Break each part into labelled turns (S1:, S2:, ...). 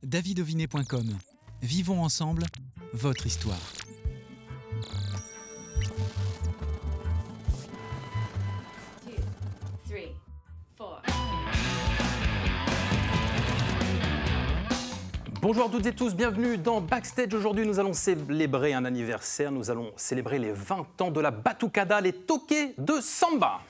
S1: davidovinet.com. Vivons ensemble votre histoire.
S2: Bonjour à toutes et tous, bienvenue dans Backstage. Aujourd'hui, nous allons célébrer un anniversaire. Nous allons célébrer les 20 ans de la Batucada, les toqués de samba.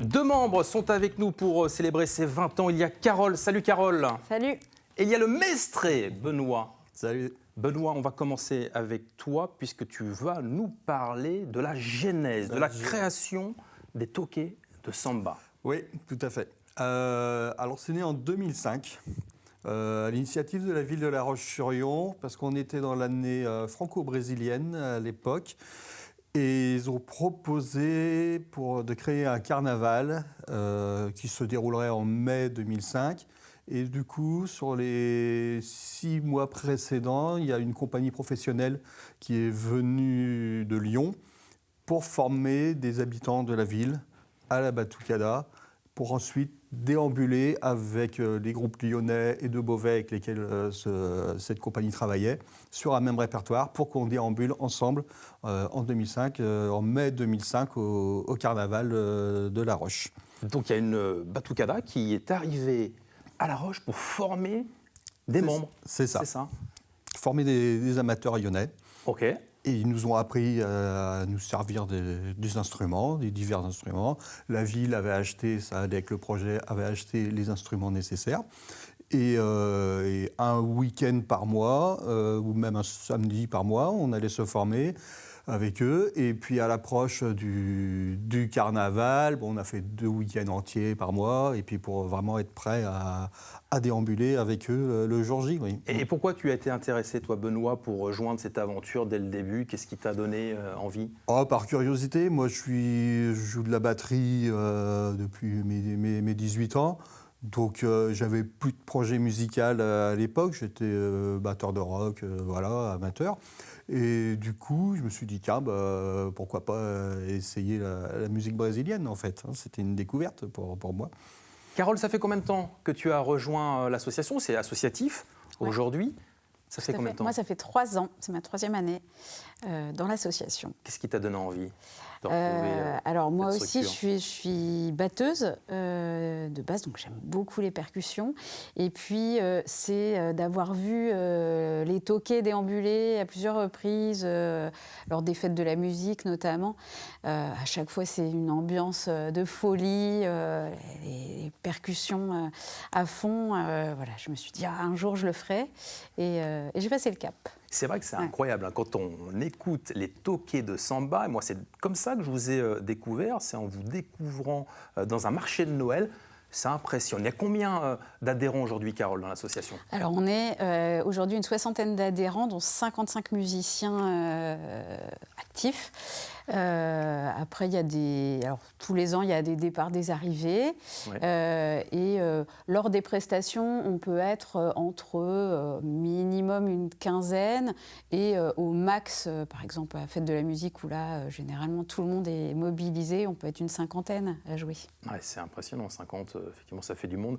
S2: Deux membres sont avec nous pour célébrer ces 20 ans. Il y a Carole. Salut Carole.
S3: Salut.
S2: Et il y a le maestré, Benoît.
S4: Salut.
S2: Benoît, on va commencer avec toi puisque tu vas nous parler de la genèse, de la création des toqués de samba.
S4: Oui, tout à fait. Alors, c'est né en 2005, à l'initiative de la ville de La Roche-sur-Yon, parce qu'on était dans l'année franco-brésilienne à l'époque. Et ils ont proposé de créer un carnaval qui se déroulerait en mai 2005. Et du coup, sur les 6 mois précédents, il y a une compagnie professionnelle qui est venue de Lyon pour former des habitants de la ville à la Batucada, pour ensuite déambuler avec les groupes lyonnais et de Beauvais avec lesquels cette compagnie travaillait sur un même répertoire pour qu'on déambule ensemble en 2005, en mai 2005 au carnaval de La Roche.
S2: Donc il y a une Batucada qui est arrivée à La Roche pour former des membres.
S4: C'est ça.
S2: C'est ça.
S4: Former des amateurs lyonnais.
S2: Ok.
S4: Et ils nous ont appris à nous servir des instruments, des divers instruments. La ville avait acheté, ça allait avec le projet, avait acheté les instruments nécessaires. Et un week-end par mois, ou même un samedi par mois, on allait se former avec eux. Et puis à l'approche du carnaval, on a fait 2 week-ends entiers par mois, et puis pour vraiment être prêt à déambuler avec eux le jour J. Oui.
S2: Et pourquoi tu as été intéressé, toi, Benoît, pour rejoindre cette aventure dès le début? Qu'est-ce qui t'a donné envie?
S4: Par curiosité, moi je joue de la batterie depuis mes 18 ans. Donc j'avais plus de projet musical à l'époque, j'étais batteur de rock, amateur. Et du coup, je me suis dit, tiens, pourquoi pas essayer la musique brésilienne en fait. C'était une découverte pour moi.
S2: Carole, ça fait combien de temps que tu as rejoint l'association? C'est associatif aujourd'hui. Ça fait combien de temps?
S3: Moi, ça fait 3 ans, c'est ma 3e année dans l'association.
S2: Qu'est-ce qui t'a donné envie de retrouver
S3: alors moi
S2: cette
S3: aussi,
S2: structure?
S3: je suis batteuse de base, donc j'aime beaucoup les percussions. Et puis, c'est d'avoir vu les toqués déambuler à plusieurs reprises, lors des fêtes de la musique notamment. À chaque fois, c'est une ambiance de folie, les percussions à fond. Voilà, je me suis dit, un jour, je le ferai. Et j'ai passé le cap.
S2: C'est vrai que c'est incroyable, hein, quand on écoute les toqués de samba, et moi c'est comme ça que je vous ai découvert, c'est en vous découvrant dans un marché de Noël, ça impressionne. Il y a combien d'adhérents aujourd'hui, Carole, dans l'association?
S3: Alors on est aujourd'hui une 60aine d'adhérents, dont 55 musiciens actifs. Après, il y a alors, tous les ans, il y a des départs, des arrivées. Ouais. Lors des prestations, on peut être entre minimum une quinzaine et au max, par exemple, à la fête de la musique, où là, généralement, tout le monde est mobilisé, on peut être une 50aine à jouer.
S2: Ouais, c'est impressionnant, 50, effectivement, ça fait du monde.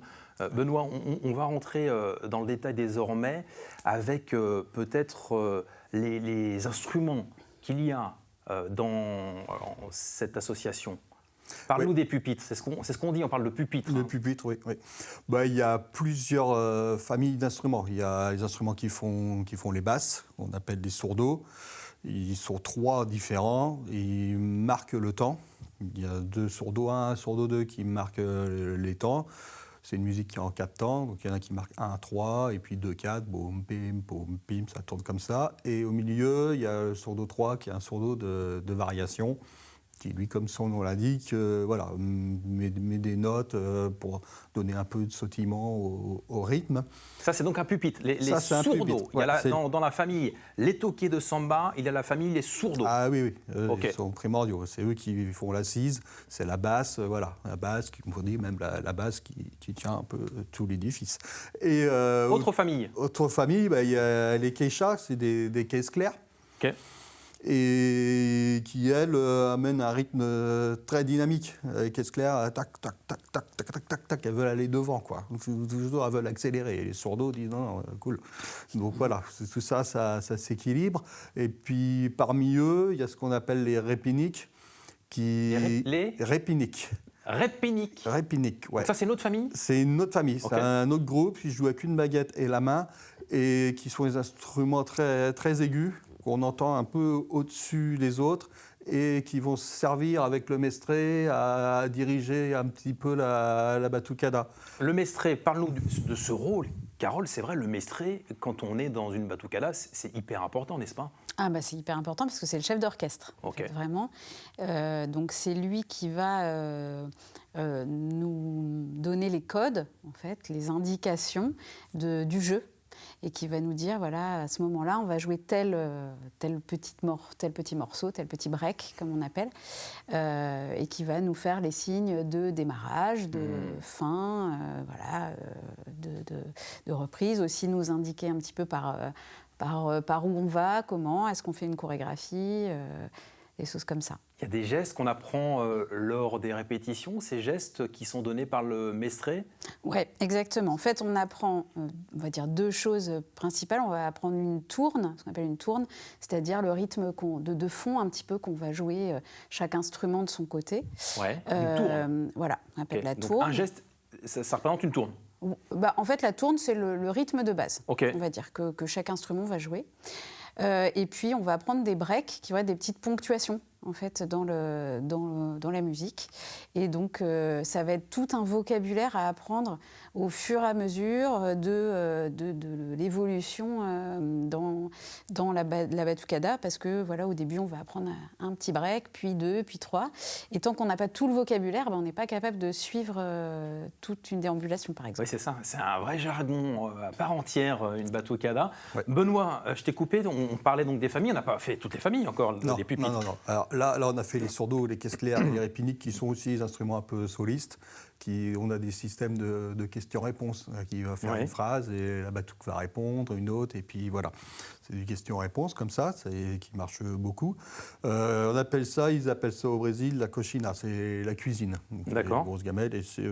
S2: Benoît, on va rentrer dans le détail désormais avec peut-être les instruments qu'il y a dans cette association. Parle-nous des pupitres, c'est ce qu'on dit, on parle de pupitres.
S4: Le pupitre, oui. Il y a plusieurs familles d'instruments. Il y a les instruments qui font les basses, qu'on appelle des sourdos. Ils sont 3 différents, ils marquent le temps. Il y a 2 sourdos 1, sourdo 2 qui marquent les temps. C'est une musique qui est en 4 temps, donc il y en a qui marquent 1, 3, et puis 2, 4, boum, pim, ça tourne comme ça. Et au milieu, il y a le sourdo 3 qui est un sourdo de variation, qui, lui, comme son nom l'indique, met des notes pour donner un peu de sautillement au rythme.
S2: Ça, c'est donc un pupitre. Les sourdos. Il y a dans la famille les toqués de samba, il y a la famille les sourdos.
S4: Ah oui, okay. Ils sont primordiaux. C'est eux qui font l'assise, c'est la basse, la basse, qui dit même la basse qui tient un peu tout l'édifice. Et
S2: autre famille.
S4: Autre famille, il y a les quechas, c'est des caisses claires.
S2: Okay.
S4: et qui, elle, amène un rythme très dynamique. Les caisses claires, tac, tac, tac, tac, tac, tac, tac, tac, elles veulent aller devant, quoi. Donc, toujours, elles veulent accélérer. Et les sourds disent non, non, cool. Donc voilà, tout ça, ça s'équilibre. Et puis parmi eux, il y a ce qu'on appelle les répiniques.
S2: Les
S4: répiniques.
S2: Répiniques.
S4: Répiniques, ouais.
S2: Donc ça, c'est notre famille?
S4: C'est une autre famille,
S2: Ok.
S4: c'est un autre groupe qui joue avec une baguette et la main, et qui sont des instruments très, très aigus, qu'on entend un peu au-dessus des autres, et qui vont servir avec le mestré à diriger un petit peu la batucada.
S2: Le mestré, parle-nous de ce rôle. Carole, c'est vrai, le mestré, quand on est dans une batucada, c'est hyper important, n'est-ce pas?
S3: Ah bah c'est hyper important parce que c'est le chef d'orchestre, en
S2: Ok.
S3: fait, vraiment. Donc c'est lui qui va nous donner les codes, en fait, les indications du jeu, et qui va nous dire, voilà, à ce moment-là, on va jouer tel petit morceau, tel petit break, comme on appelle, et qui va nous faire les signes de démarrage, de fin, voilà, de reprise, aussi nous indiquer un petit peu par où on va, comment, est-ce qu'on fait une chorégraphie, des choses comme ça.
S2: Il y a des gestes qu'on apprend lors des répétitions, ces gestes qui sont donnés par le mestré?
S3: Oui, exactement. En fait, on apprend, on va dire, deux choses principales. On va apprendre une tourne, ce qu'on appelle une tourne, c'est-à-dire le rythme de fond un petit peu qu'on va jouer chaque instrument de son côté.
S2: Ouais, une tourne.
S3: Voilà, on appelle
S2: Ok.
S3: la
S2: Donc,
S3: tourne.
S2: un geste, ça représente une tourne.
S3: Bah, en fait, la tourne, c'est le rythme de base,
S2: Ok.
S3: on va dire, que chaque instrument va jouer. Et puis, on va apprendre des breaks, qui vont être des petites ponctuations, en fait, dans la musique. Et donc, ça va être tout un vocabulaire à apprendre au fur et à mesure de l'évolution dans la batucada, parce que, voilà, au début, on va apprendre un petit break, puis deux, puis trois. Et tant qu'on n'a pas tout le vocabulaire, on n'est pas capable de suivre toute une déambulation, par exemple.
S2: Oui, c'est ça. C'est un vrai jargon à part entière, une batucada.
S4: Ouais.
S2: Benoît, je t'ai coupé. On parlait donc des familles. On n'a pas fait toutes les familles encore, des pupitres.
S4: Non. Alors là, on a fait les sourds, les caisses claires, les répiniques, qui sont aussi des instruments un peu solistes. On a des systèmes de questions-réponses, qui va faire une phrase et la batuque va répondre, une autre, et puis voilà. C'est des questions-réponses comme ça, qui marchent beaucoup. Ils appellent ça au Brésil la cochina, c'est la cuisine. Donc,
S2: D'accord.
S4: les grosses gamelles, et c'est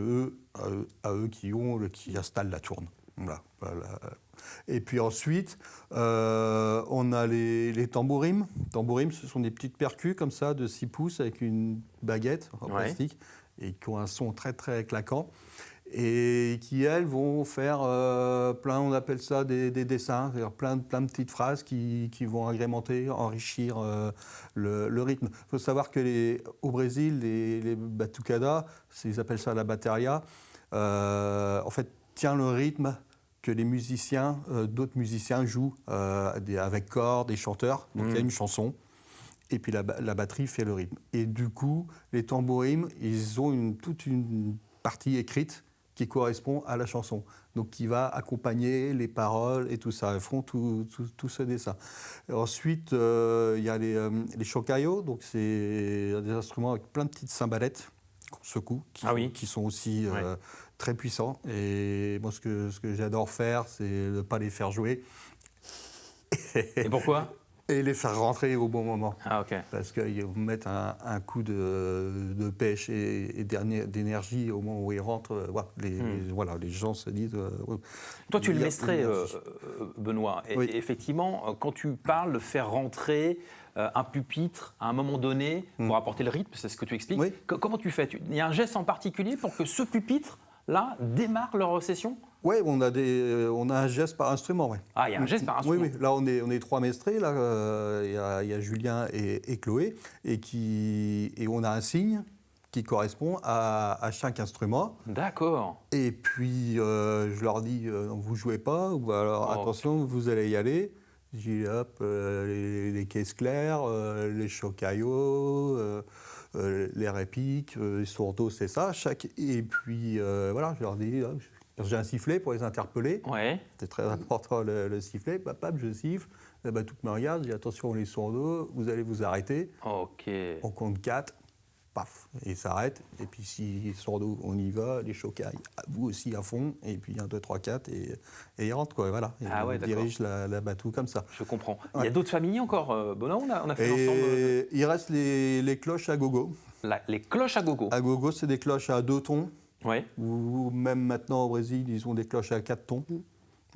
S4: à eux qui installent la tourne. Voilà. Et puis ensuite, on a les tambourimes. Tambourimes, ce sont des petites percus comme ça, de 6 pouces, avec une baguette en plastique, et qui ont un son très très claquant, et qui, elles, vont faire on appelle ça des dessins, c'est-à-dire plein de petites phrases qui vont agrémenter, enrichir le rythme. Il faut savoir qu'au Brésil, les batucadas, ils appellent ça la bateria, en fait, tient le rythme que les musiciens, d'autres musiciens jouent avec cordes et chanteurs. Donc il y a une chanson, et puis la batterie fait le rythme. Et du coup, les tambourimes, ils ont toute une partie écrite qui correspond à la chanson, donc qui va accompagner les paroles et tout ça. Ils font tout ce dessin. Et ensuite, il y a les chocayos, donc c'est des instruments avec plein de petites cymbalettes qu'on secoue, qui sont aussi très puissants. Et moi, ce que j'adore faire, c'est de ne pas les faire jouer.
S2: Et pourquoi?
S4: Et les faire rentrer au bon moment.
S2: Ah, ok.
S4: Parce qu'ils vont mettre un coup de pêche et d'énergie au moment où ils rentrent. Les gens se disent...
S2: Toi, tu le mestré, Benoît.
S4: Oui.
S2: Et effectivement, quand tu parles de faire rentrer un pupitre à un moment donné pour apporter le rythme, c'est ce que tu expliques.
S4: Oui.
S2: Comment tu fais? Il y a un geste en particulier pour que ce pupitre-là démarre leur session?
S4: Oui, on a un geste par instrument. Ouais.
S2: Ah, il y a un geste par instrument.
S4: Oui. Là, on est 3 mestrés. Là, il y a Julien et Chloé, et on a un signe qui correspond à chaque instrument.
S2: D'accord.
S4: Et puis, je leur dis, vous jouez pas, ou alors attention, vous allez y aller. Je dis, hop, les caisses claires, les chocayos, les répiques, les sourdos, c'est ça. Et puis, voilà, je leur dis, j'ai un sifflet pour les interpeller.
S2: Ouais.
S4: C'est très important, le sifflet. Pap, je siffle. La batuque me regarde, je dis, attention, les sourdos, vous allez vous arrêter.
S2: Ok.
S4: On compte 4. paf, et il s'arrête. Et puis si Sordo, on y va, les chocailles, vous aussi à fond, et puis 1, 2, 3, 4, et il rentre, quoi, voilà. Et
S2: Ah ouais,
S4: on dirige la bateau comme ça.
S2: Je comprends.
S4: Ouais.
S2: Il y a d'autres familles encore, Benoît, on a fait l'ensemble.
S4: Et il reste les cloches à gogo.
S2: Les cloches à gogo.
S4: À gogo, c'est des cloches à 2 tons,
S2: Oui.
S4: ou même maintenant au Brésil, ils ont des cloches à 4 tons.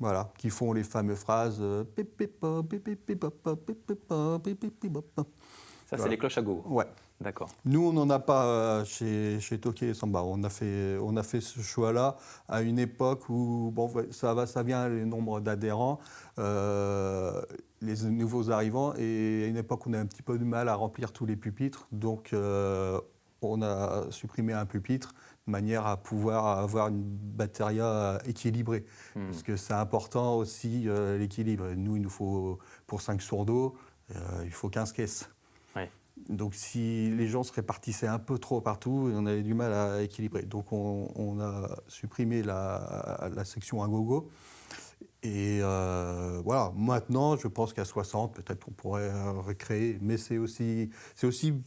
S4: Voilà, qui font les fameuses phrases
S2: Ça, c'est les cloches à gogo.
S4: Ouais.
S2: D'accord.
S4: Nous, on n'en a pas chez Tokyo et Samba. On a fait ce choix-là à une époque où, bon, ça vient le nombre d'adhérents, les nouveaux arrivants, et à une époque où on a un petit peu de mal à remplir tous les pupitres. Donc, on a supprimé un pupitre de manière à pouvoir avoir une batteria équilibrée. Parce que c'est important aussi l'équilibre. Nous, il nous faut, pour 5 sourds, il faut 15 caisses.
S2: Ouais.
S4: Donc si les gens se répartissaient un peu trop partout, on avait du mal à équilibrer. Donc on a supprimé la section à gogo. Et voilà, maintenant je pense qu'à 60, peut-être qu'on pourrait recréer, mais c'est aussi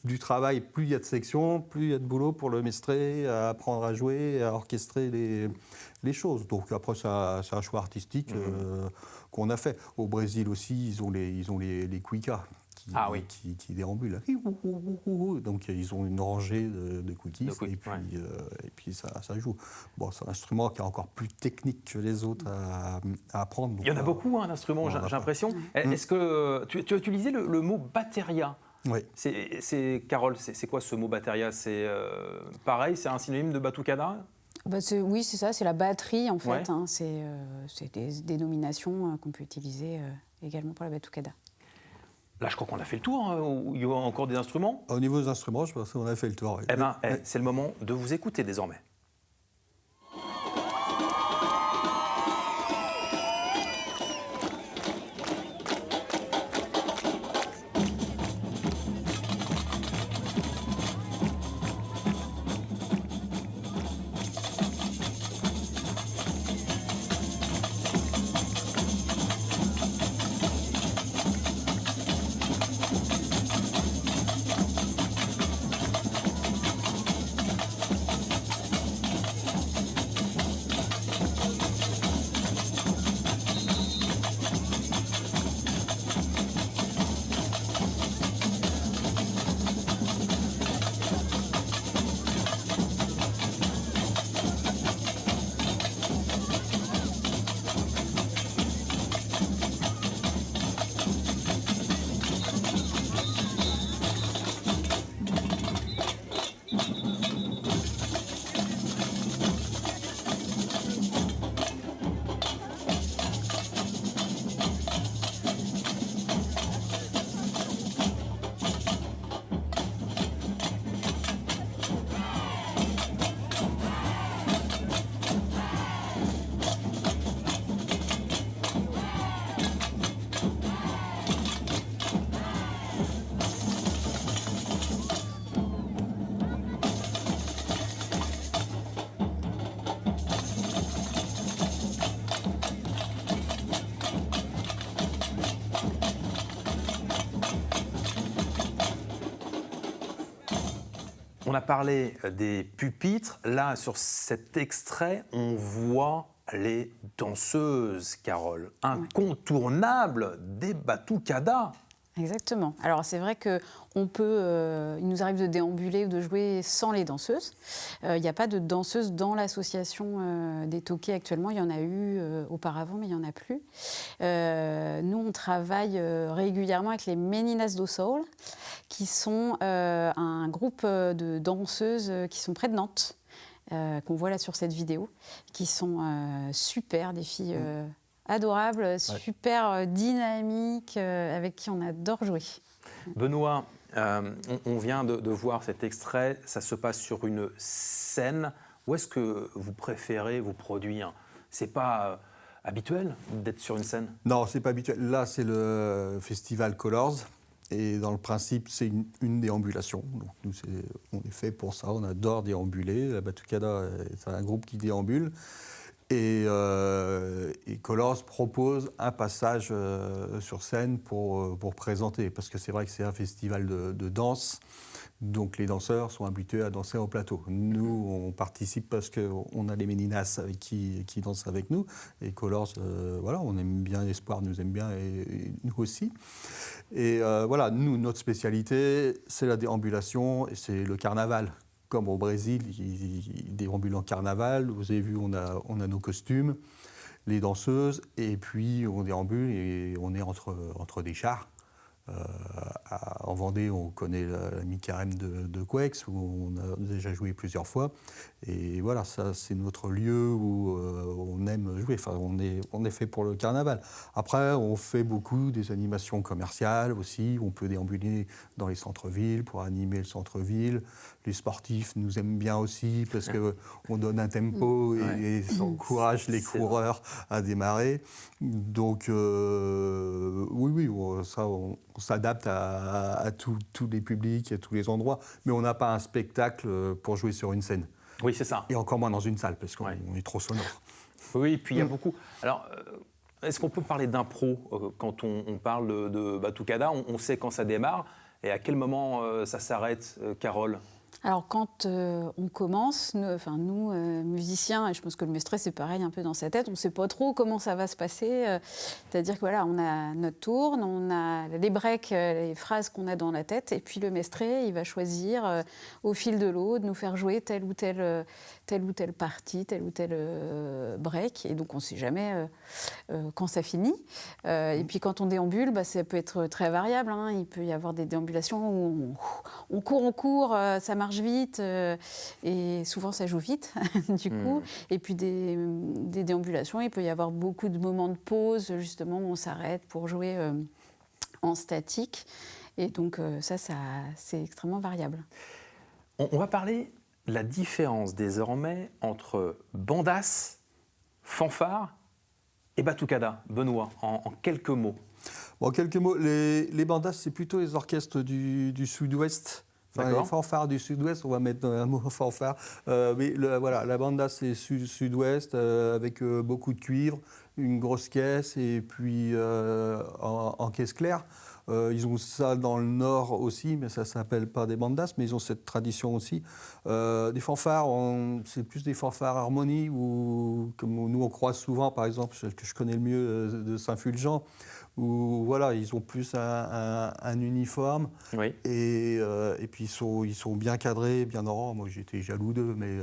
S4: du travail. Plus il y a de sections, plus il y a de boulot pour le maîtrer, à apprendre à jouer, à orchestrer les choses. Donc après, c'est un choix artistique qu'on a fait. Au Brésil aussi, ils ont les cuicas. Qui déambulent. Donc ils ont une rangée de quickies et puis ça joue. Bon, c'est un instrument qui est encore plus technique que les autres à apprendre.
S2: Il y en a beaucoup d'instruments, j'ai l'impression. Est-ce que tu as utilisé le mot batteria?
S4: Oui.
S2: Carole, c'est quoi ce mot batteria? C'est pareil, c'est un synonyme de batucada?
S3: Oui, c'est ça, c'est la batterie en fait.
S2: Ouais.
S3: Hein, c'est des dénominations qu'on peut utiliser également pour la batucada.
S2: Là, je crois qu'on a fait le tour. Hein. Il y a encore des instruments?
S4: Au niveau des instruments, je pense qu'on a fait le tour.
S2: Eh bien, c'est le moment de vous écouter désormais. On a parlé des pupitres. Là, sur cet extrait, on voit les danseuses, Carole. Incontournables des batucadas.
S3: Exactement. Alors c'est vrai que il nous arrive de déambuler ou de jouer sans les danseuses. Il n'y a pas de danseuses dans l'association des Tokais actuellement. Il y en a eu auparavant, mais il n'y en a plus. Nous, on travaille régulièrement avec les Meninas do Soul, qui sont un groupe de danseuses qui sont près de Nantes, qu'on voit là sur cette vidéo, qui sont super, des filles adorables, super dynamiques, avec qui on adore jouer.
S2: Benoît, on vient de voir cet extrait, ça se passe sur une scène. Où est-ce que vous préférez vous produire? C'est pas habituel d'être sur une scène?
S4: Non, c'est pas habituel. Là, c'est le festival Colors. Et dans le principe, c'est une déambulation. Donc nous, on est fait pour ça, on adore déambuler. La Batucada, c'est un groupe qui déambule. Et Colors propose un passage sur scène pour présenter, parce que c'est vrai que c'est un festival de danse. Donc les danseurs sont habitués à danser au plateau. Nous, on participe parce qu'on a les Méninas qui dansent avec nous. Et Colors, voilà, on aime bien, Espoir nous aime bien et nous aussi. Et voilà, nous, notre spécialité, c'est la déambulation et c'est le carnaval. Comme au Brésil, ils déambulent en carnaval. Vous avez vu, on a nos costumes, les danseuses, et puis on déambule et on est entre des chars. En Vendée, on connaît la mi-carême de Couex, où on a déjà joué plusieurs fois. Et voilà, ça, c'est notre lieu où on aime jouer. Enfin, on est fait pour le carnaval. Après, on fait beaucoup des animations commerciales aussi. On peut déambuler dans les centres-villes pour animer le centre-ville. Les sportifs nous aiment bien aussi parce qu'on donne un tempo et ça encourage les coureurs à démarrer. Donc, oui, ça, on s'adapte à tous les publics, à tous les endroits, mais on n'a pas un spectacle pour jouer sur une scène.
S2: Oui, c'est ça.
S4: Et encore moins dans une salle, parce qu'on est trop sonore.
S2: Oui, puis il y a beaucoup... Alors, est-ce qu'on peut parler d'impro quand on parle de Batucada? On sait quand ça démarre, et à quel moment ça s'arrête, Carole?
S3: Alors quand on commence, nous musiciens, et je pense que le Mestre c'est pareil un peu dans sa tête, on ne sait pas trop comment ça va se passer. C'est-à-dire que voilà, on a notre tourne, on a les breaks, les phrases qu'on a dans la tête, et puis le Mestre, il va choisir au fil de l'eau de nous faire jouer telle ou telle partie, tel ou tel break, et donc on ne sait jamais quand ça finit. Et puis quand on déambule, ça peut être très variable, hein. Il peut y avoir des déambulations où on court, ça marche vite, et souvent ça joue vite du coup. Et puis des déambulations, il peut y avoir beaucoup de moments de pause justement où on s'arrête pour jouer en statique, et donc ça c'est extrêmement variable.
S2: On va parler de la différence désormais entre bandas, fanfare et batucada. Benoît, en quelques mots.
S4: Bon, en quelques mots, les bandas, c'est plutôt les orchestres du sud-ouest. Enfin, les fanfares du sud-ouest, on va mettre un mot fanfare. Mais voilà, la banda, c'est sud-ouest, avec beaucoup de cuivre, une grosse caisse, et puis en caisse claire. Ils ont ça dans le nord aussi, mais ça ne s'appelle pas des bandas, mais ils ont cette tradition aussi. Des fanfares, c'est plus des fanfares harmonie, ou comme nous on croise souvent, par exemple, celle que je connais le mieux de Saint-Fulgent, où voilà, ils ont plus un uniforme,
S2: oui.
S4: Et puis ils sont bien cadrés, bien en rang. Moi j'étais jaloux d'eux, mais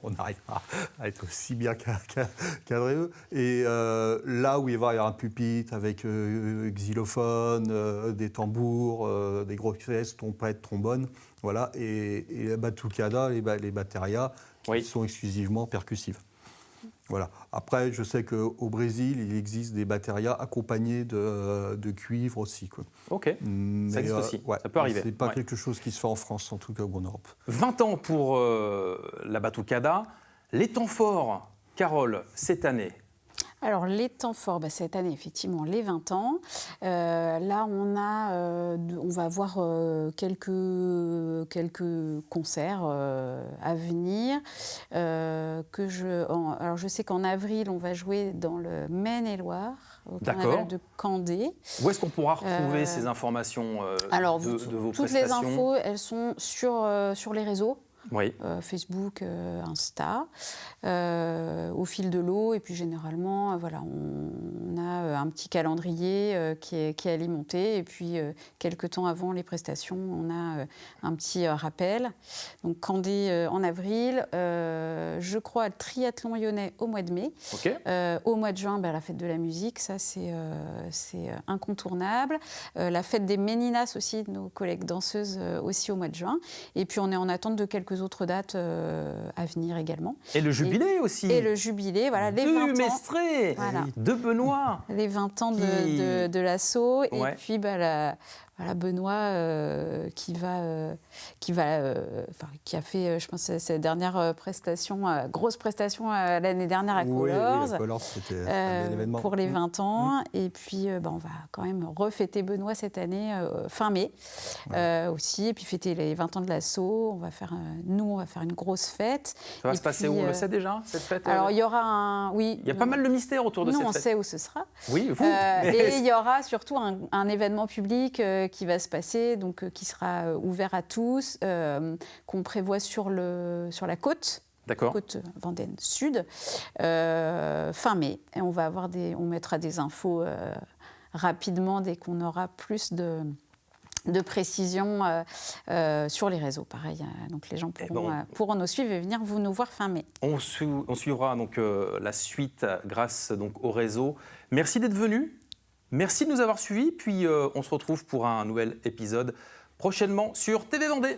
S4: on n'arrive pas à être aussi bien cadrés eux. Et là où il va y avoir un pupitre avec xylophone, des tambours, des grosses caisses, trompettes, trombones, voilà, et la batucada, les baterias, qui sont exclusivement percussives. Voilà. Après, je sais qu'au Brésil, il existe des baterias accompagnées de cuivre aussi, quoi.
S2: Ok, mais, ça existe aussi, ça peut arriver.
S4: Ce n'est pas quelque chose qui se fait en France, en tout cas, ou en Europe.
S2: 20 ans pour la batucada. Les temps forts, Carole, cette année?
S3: Alors, les temps forts, cette année, effectivement, les 20 ans. Là, on va avoir quelques concerts à venir. Alors, je sais qu'en avril, on va jouer dans le Maine-et-Loire, au carnaval de Candé.
S2: Où est-ce qu'on pourra retrouver ces informations de vos
S3: toutes
S2: prestations?
S3: Toutes les infos, elles sont sur les réseaux.
S2: Oui.
S3: Facebook, Insta, au fil de l'eau, et puis généralement, voilà, on a un petit calendrier qui est alimenté, et puis quelques temps avant les prestations, on a un petit rappel. Donc Candé en avril, je crois le triathlon lyonnais au mois de mai.
S2: Okay.
S3: Au mois de juin, la fête de la musique, ça c'est incontournable. La fête des Méninas aussi, de nos collègues danseuses aussi au mois de juin. Et puis on est en attente de quelques autres dates à venir également.
S2: Et le jubilé aussi.
S3: Et le jubilé, voilà, les 20 ans.
S2: Mestre,
S3: voilà.
S2: De Benoît.
S3: Les 20 ans de l'assaut. Et puis Benoît qui a fait, je pense, sa dernière prestation, grosse prestation l'année dernière à Colors.
S4: Oui, Colors, c'était un bel événement.
S3: Pour les 20 ans. Et puis, on va quand même refêter Benoît cette année, fin mai aussi. Et puis fêter les 20 ans de l'assaut. On va faire une grosse fête.
S2: Ça va se passer où? On le sait déjà, cette fête?
S3: Alors, il y aura
S2: Il y a pas mal de mystères autour de cette fête.
S3: Nous, on sait où ce sera.
S2: Oui, vous.
S3: Et il y aura surtout un événement public qui va se passer, donc qui sera ouvert à tous, qu'on prévoit sur la côte.
S2: D'accord.
S3: Côte Vendée Sud, fin mai. Et on mettra des infos rapidement dès qu'on aura plus de précisions sur les réseaux. Pareil, donc les gens pourront nous suivre et venir nous voir fin mai.
S2: On suivra donc la suite grâce donc au réseau. Merci d'être venu. Merci de nous avoir suivis. Puis on se retrouve pour un nouvel épisode prochainement sur TV Vendée.